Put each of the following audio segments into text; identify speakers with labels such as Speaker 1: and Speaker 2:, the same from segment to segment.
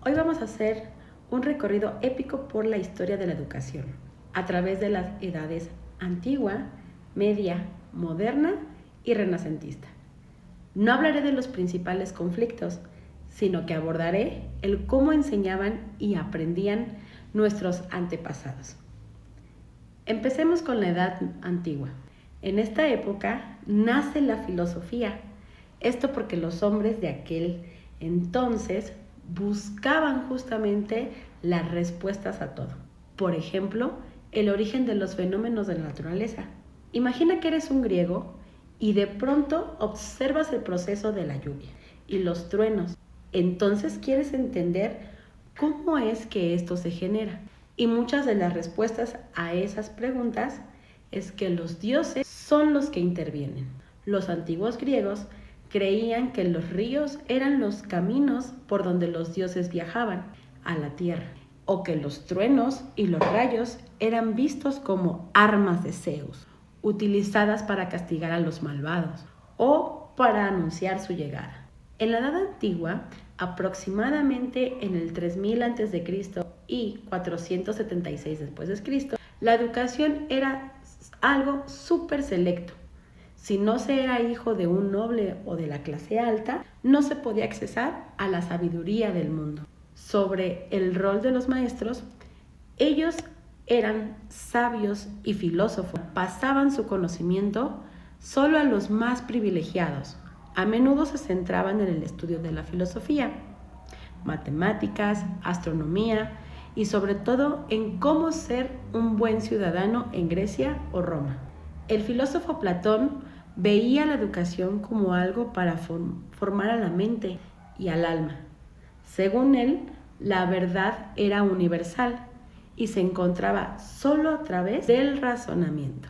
Speaker 1: Hoy vamos a hacer un recorrido épico por la historia de la educación, a través de las edades antigua, media, moderna y renacentista. No hablaré de los principales conflictos, sino que abordaré el cómo enseñaban y aprendían nuestros antepasados. Empecemos con la edad antigua. En esta época nace la filosofía. Esto porque los hombres de aquel entonces buscaban justamente las respuestas a todo. Por ejemplo, el origen de los fenómenos de la naturaleza. Imagina que eres un griego y de pronto observas el proceso de la lluvia y los truenos. Entonces quieres entender cómo es que esto se genera. Y muchas de las respuestas a esas preguntas es que los dioses son los que intervienen. Los antiguos griegos creían que los ríos eran los caminos por donde los dioses viajaban a la tierra, o que los truenos y los rayos eran vistos como armas de Zeus, utilizadas para castigar a los malvados o para anunciar su llegada. En la Edad Antigua, aproximadamente en el 3000 a.C. y 476 después de Cristo, la educación era algo súper selecto. Si no se era hijo de un noble o de la clase alta, no se podía accesar a la sabiduría del mundo. Sobre el rol de los maestros, ellos eran sabios y filósofos. Pasaban su conocimiento solo a los más privilegiados. A menudo se centraban en el estudio de la filosofía, matemáticas, astronomía y sobre todo en cómo ser un buen ciudadano en Grecia o Roma. El filósofo Platón veía la educación como algo para formar a la mente y al alma. Según él, la verdad era universal y se encontraba solo a través del razonamiento.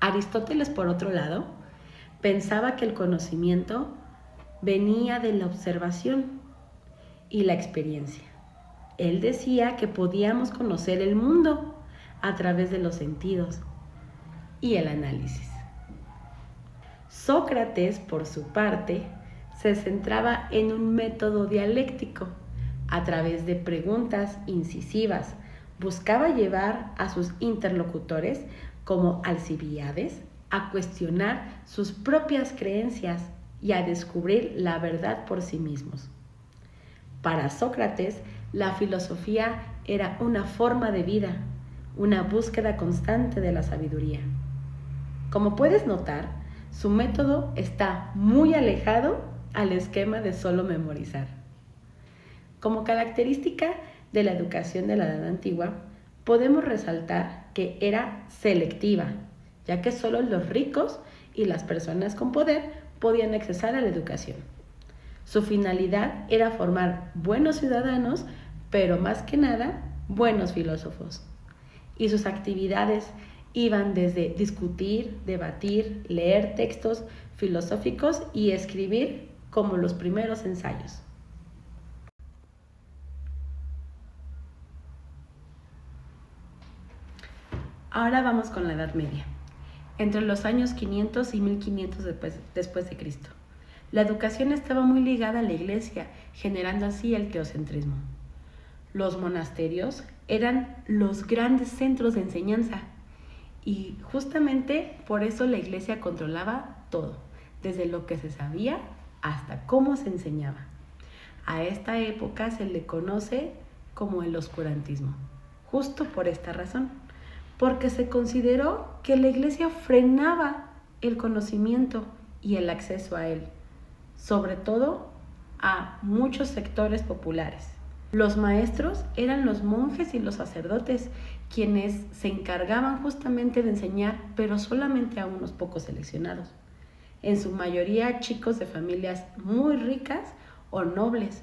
Speaker 1: Aristóteles, por otro lado, pensaba que el conocimiento venía de la observación y la experiencia. Él decía que podíamos conocer el mundo a través de los sentidos y el análisis. Sócrates, por su parte, se centraba en un método dialéctico. A través de preguntas incisivas, buscaba llevar a sus interlocutores, como Alcibíades, a cuestionar sus propias creencias y a descubrir la verdad por sí mismos. Para Sócrates, la filosofía era una forma de vida, una búsqueda constante de la sabiduría. Como puedes notar, su método está muy alejado al esquema de solo memorizar. Como característica de la educación de la Edad Antigua, podemos resaltar que era selectiva, ya que solo los ricos y las personas con poder podían accesar a la educación. Su finalidad era formar buenos ciudadanos, pero más que nada, buenos filósofos. Y sus actividades iban desde discutir, debatir, leer textos filosóficos y escribir como los primeros ensayos. Ahora vamos con la Edad Media, entre los años 500 y 1500 después de Cristo. La educación estaba muy ligada a la iglesia, generando así el teocentrismo. Los monasterios eran los grandes centros de enseñanza y justamente por eso la iglesia controlaba todo, desde lo que se sabía hasta cómo se enseñaba. A esta época se le conoce como el oscurantismo, justo por esta razón, porque se consideró que la iglesia frenaba el conocimiento y el acceso a él, sobre todo a muchos sectores populares. Los maestros eran los monjes y los sacerdotes, quienes se encargaban justamente de enseñar, pero solamente a unos pocos seleccionados. En su mayoría chicos de familias muy ricas o nobles.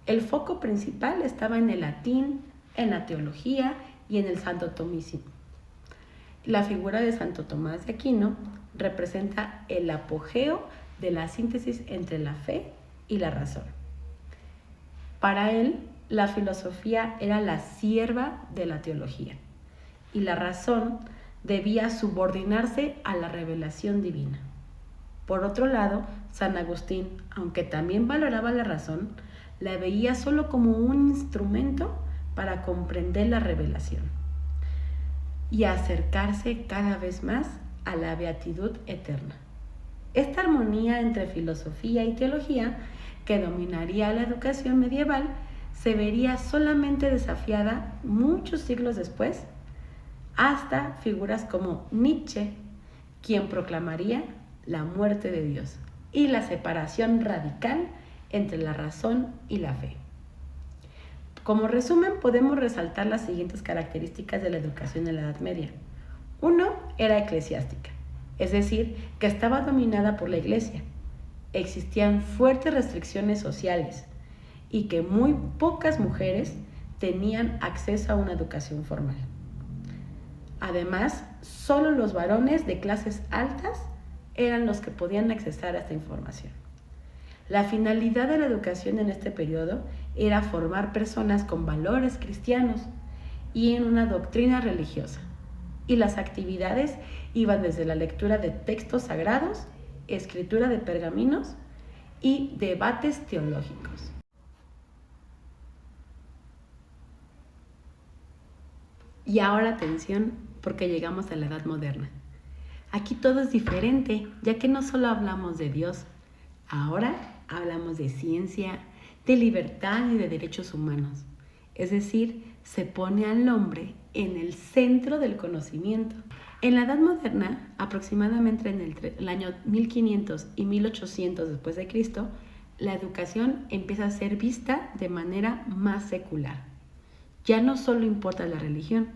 Speaker 1: El foco principal estaba en el latín, en la teología y en el santo tomismo. La figura de Santo Tomás de Aquino representa el apogeo de la síntesis entre la fe y la razón. Para él, la filosofía era la sierva de la teología y la razón debía subordinarse a la revelación divina. Por otro lado, San Agustín, aunque también valoraba la razón, la veía solo como un instrumento para comprender la revelación y acercarse cada vez más a la beatitud eterna. Esta armonía entre filosofía y teología que dominaría la educación medieval se vería solamente desafiada muchos siglos después, hasta figuras como Nietzsche, quien proclamaría la muerte de Dios y la separación radical entre la razón y la fe. Como resumen, podemos resaltar las siguientes características de la educación en la Edad Media. 1. Era eclesiástica, es decir, que estaba dominada por la Iglesia. Existían fuertes restricciones sociales y que muy pocas mujeres tenían acceso a una educación formal. Además, solo los varones de clases altas eran los que podían accesar a esta información. La finalidad de la educación en este periodo era formar personas con valores cristianos y en una doctrina religiosa. Y las actividades iban desde la lectura de textos sagrados, escritura de pergaminos y debates teológicos. Y ahora atención, porque llegamos a la Edad Moderna. Aquí todo es diferente, ya que no solo hablamos de Dios, ahora hablamos de ciencia, de libertad y de derechos humanos. Es decir, se pone al hombre en el centro del conocimiento. En la Edad Moderna, aproximadamente entre el año 1500 y 1800 después de Cristo, la educación empieza a ser vista de manera más secular. Ya no solo importa la religión,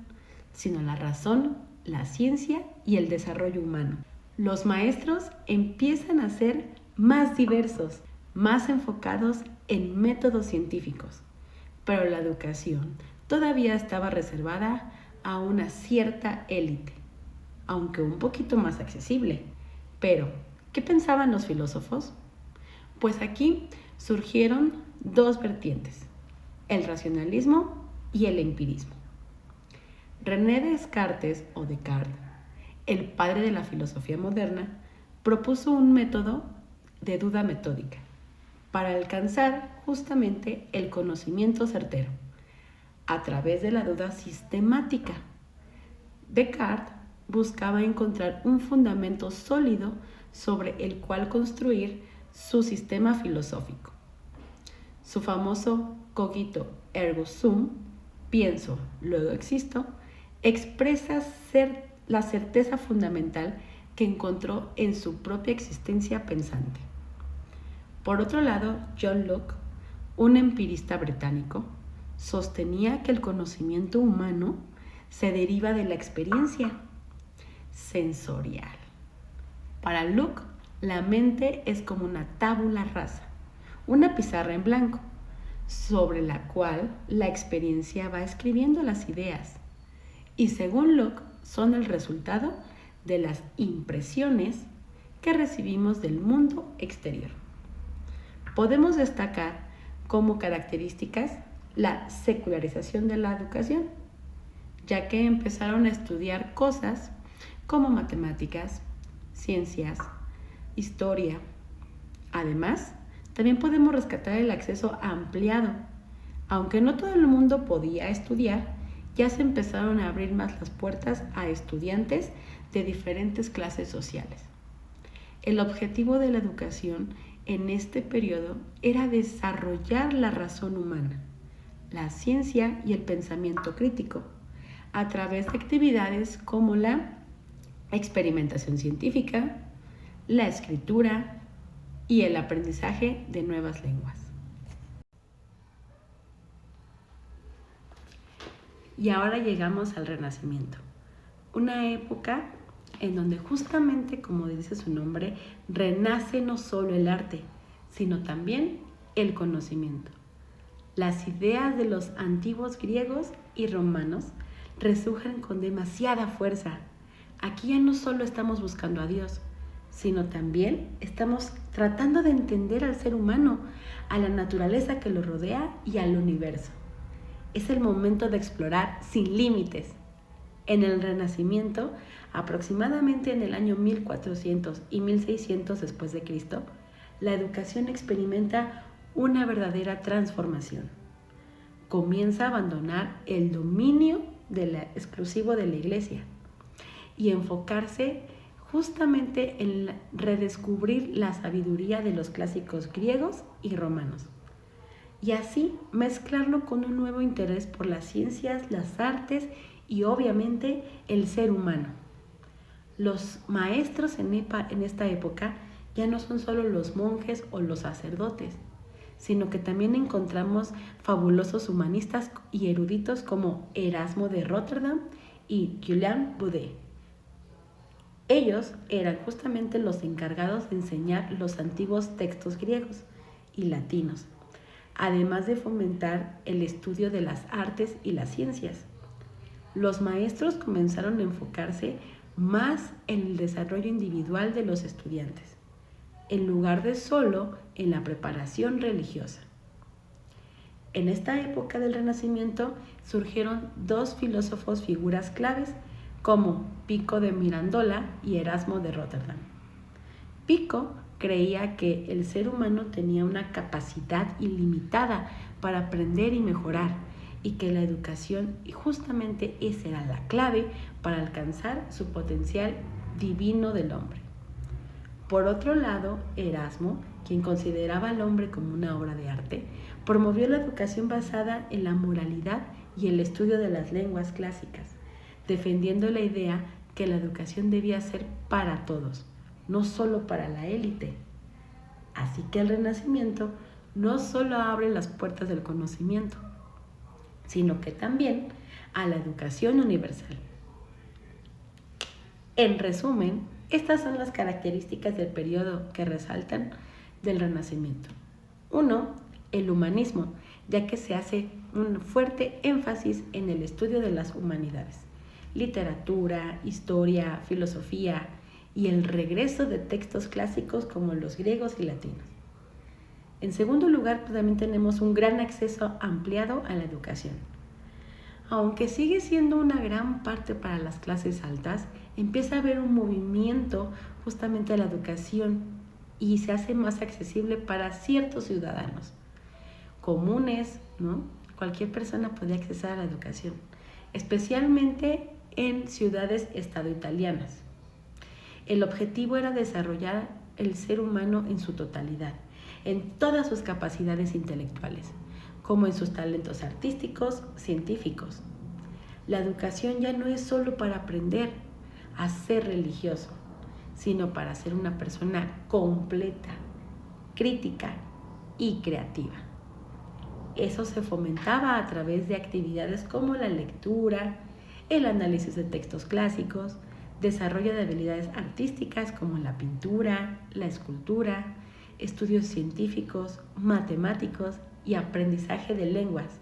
Speaker 1: sino la razón, la ciencia y el desarrollo humano. Los maestros empiezan a ser más diversos, más enfocados en métodos científicos, pero la educación todavía estaba reservada a una cierta élite, aunque un poquito más accesible. Pero, ¿qué pensaban los filósofos? Pues aquí surgieron dos vertientes, el racionalismo y el empirismo. René Descartes, o Descartes, el padre de la filosofía moderna, propuso un método de duda metódica para alcanzar justamente el conocimiento certero a través de la duda sistemática. Descartes buscaba encontrar un fundamento sólido sobre el cual construir su sistema filosófico. Su famoso cogito ergo sum, pienso, luego existo, expresa la certeza fundamental que encontró en su propia existencia pensante. Por otro lado, John Locke, un empirista británico, sostenía que el conocimiento humano se deriva de la experiencia sensorial. Para Locke, la mente es como una tabula rasa, una pizarra en blanco, sobre la cual la experiencia va escribiendo las ideas. Y según Locke, son el resultado de las impresiones que recibimos del mundo exterior. Podemos destacar como características la secularización de la educación, ya que empezaron a estudiar cosas como matemáticas, ciencias, historia. Además, también podemos rescatar el acceso ampliado. Aunque no todo el mundo podía estudiar, ya se empezaron a abrir más las puertas a estudiantes de diferentes clases sociales. El objetivo de la educación en este periodo era desarrollar la razón humana, la ciencia y el pensamiento crítico, a través de actividades como la experimentación científica, la escritura y el aprendizaje de nuevas lenguas. Y ahora llegamos al Renacimiento, una época en donde justamente, como dice su nombre, renace no solo el arte, sino también el conocimiento. Las ideas de los antiguos griegos y romanos resurgen con demasiada fuerza. Aquí ya no solo estamos buscando a Dios, sino también estamos tratando de entender al ser humano, a la naturaleza que lo rodea y al universo. Es el momento de explorar sin límites. En el Renacimiento, aproximadamente en el año 1400 y 1600 después de Cristo, la educación experimenta una verdadera transformación. Comienza a abandonar el dominio exclusivo de la Iglesia y enfocarse justamente en redescubrir la sabiduría de los clásicos griegos y romanos, y así mezclarlo con un nuevo interés por las ciencias, las artes y obviamente el ser humano. Los maestros en esta época ya no son solo los monjes o los sacerdotes, sino que también encontramos fabulosos humanistas y eruditos como Erasmo de Rotterdam y Julian Boudet. Ellos eran justamente los encargados de enseñar los antiguos textos griegos y latinos, además de fomentar el estudio de las artes y las ciencias. Los maestros comenzaron a enfocarse más en el desarrollo individual de los estudiantes, en lugar de solo en la preparación religiosa. En esta época del Renacimiento surgieron dos filósofos figuras claves como Pico de Mirandola y Erasmo de Rotterdam. Pico creía que el ser humano tenía una capacidad ilimitada para aprender y mejorar, y que la educación, y justamente esa era la clave para alcanzar su potencial divino del hombre. Por otro lado, Erasmo, quien consideraba al hombre como una obra de arte, promovió la educación basada en la moralidad y el estudio de las lenguas clásicas, defendiendo la idea que la educación debía ser para todos, no solo para la élite. Así que el Renacimiento no solo abre las puertas del conocimiento, sino que también a la educación universal. En resumen, estas son las características del periodo que resaltan del Renacimiento. 1. El humanismo, ya que se hace un fuerte énfasis en el estudio de las humanidades, literatura, historia, filosofía y el regreso de textos clásicos como los griegos y latinos. En segundo lugar, también tenemos un gran acceso ampliado a la educación. Aunque sigue siendo una gran parte para las clases altas, empieza a haber un movimiento justamente a la educación y se hace más accesible para ciertos ciudadanos comunes, ¿no? Cualquier persona podía acceder a la educación, especialmente en ciudades estado-italianas. El objetivo era desarrollar el ser humano en su totalidad, en todas sus capacidades intelectuales, como en sus talentos artísticos, científicos. La educación ya no es solo para aprender a ser religioso, sino para ser una persona completa, crítica y creativa. Eso se fomentaba a través de actividades como la lectura, el análisis de textos clásicos, desarrollo de habilidades artísticas como la pintura, la escultura, estudios científicos, matemáticos y aprendizaje de lenguas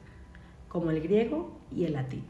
Speaker 1: como el griego y el latín.